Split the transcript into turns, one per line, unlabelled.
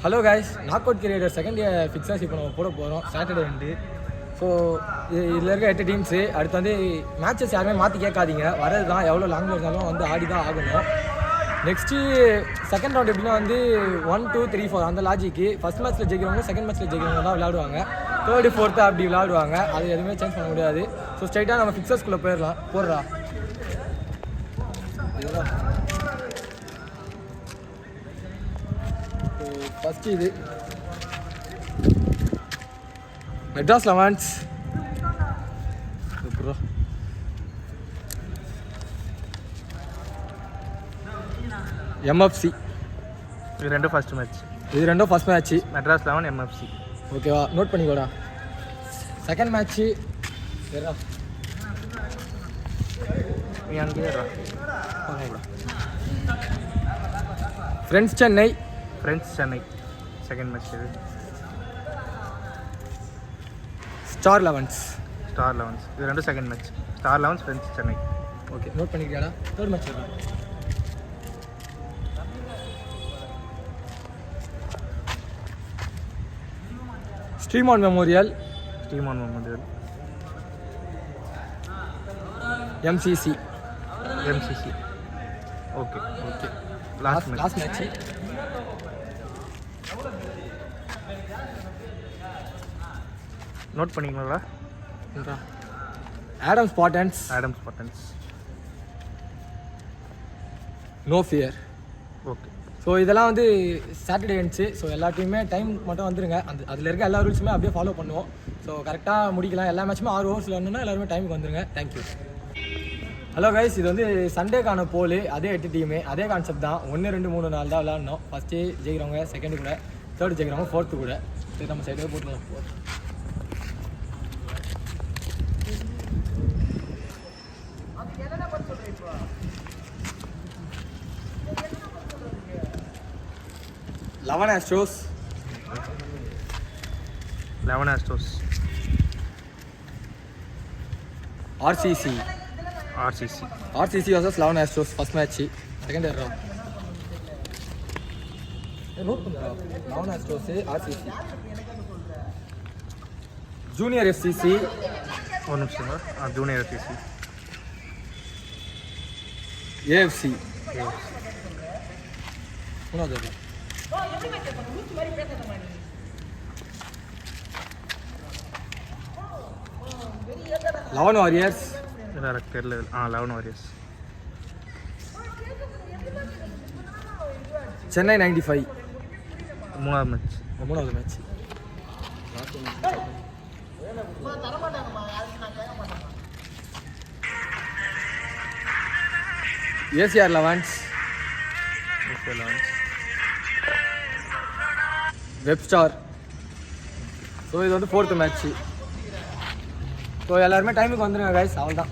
Hello guys, knock out creator second year fixtures இப்போ நம்ம போட போகிறோம் சாட்டர்டே வந்து. ஸோ இதில் இருக்க 8 டீம்ஸு. அடுத்து வந்து மேட்சஸ் யாருமே மாற்றி கேட்காதீங்க, வரது தான் எவ்வளோ லாங்கில் இருந்தாலும் வந்து ஆடி தான் ஆகணும். நெக்ஸ்ட்டு செகண்ட் ரவுண்ட் எப்படின்னா வந்து 1, 2, 3, 4 அந்த லாஜிக்கு ஃபஸ்ட் மேட்ச்சில் ஜெயிக்கிறவங்க செகண்ட் மேட்ச்சில் ஜெயிக்கிறவங்க தான் விளையாடுவாங்க. தேர்டு ஃபோர்த்து அப்படி விளையாடுவாங்க, அது எதுவுமே சேஞ்ச் பண்ண முடியாது. ஸோ ஸ்ட்ரைட்டாக நம்ம ஃபிக்ஸர்ஸ்குள்ளே போடுறா. ஃபஸ்ட்டு இது மெட்ராஸ் லெவன்ஸ், எம்எஃப்சி.
இது ரெண்டும் ஃபஸ்ட் மேட்ச்.
மெட்ராஸ்
11 எம்எஃப்சி.
ஓகேவா, நோட் பண்ணிக்கோடா. செகண்ட் மேட்ச்சு
நீ அங்கேயே
ஃப்ரெண்ட்ஸ் சென்னை.
Second match. இது
ஸ்டார் லெவன்ஸ்.
இது ரெண்டும் second match. Star elevens friends Chennai.
Okay, note பண்ணிக்கிறியாடா. Third match Sriman memorial. MCC.
Okay. Last
match
note பண்ணிங்களா?
Adams Spartans. No fear.
Okay.
So இதெல்லாம் வந்து சாட்டர்டே இருந்துச்சு. ஸோ எல்லா டீமுமே டைம் மட்டும் வந்துருங்க. அதில் இருக்க எல்லா ரூல்ஸுமே அப்படியே ஃபாலோ பண்ணுவோம். ஸோ கரெக்டாக முடிக்கலாம். எல்லா மேட்சுமே 6 ஓவர்ஸில் வரணும்னா எல்லாருமே டைமுக்கு வந்துருங்க. தேங்க்யூ. ஹலோ கைஸ், இது வந்து சண்டேக்கான போல். அதே 8 டீமு, அதே கான்செப்ட் தான். 1, 2, 3, 4 தான் விளாட்ணும். ஃபஸ்ட்டு ஜெயிக்கிறவங்க செகண்டு கூட, தேர்டு ஜெயிக்கிறவங்க ஃபோர்த்து கூட. சரி, நம்ம சைடாக போட்டுக்கலாம். Eleven Astros. RCC vs 11 Astros. First match. Second year note பண்ணுறா. 11 ஆஸ்ட்ரோஸ், ஆர்சிசி. Junior FCC.
ஒரு நிமிஷம். Junior FCC.
ஏஎஃப்சி. மூணாவது 11 வாரியர்ஸ்.
தெரியல. 11 வாரியர்ஸ்.
சென்னை 95.
மூணாவது match.
ACR elevens. Webstar. So இது வந்து 4th மேட்ச்சு. ஸோ எல்லாருமே டைமுக்கு வந்துடுங்க கைஸ், அவ்வளோதான்.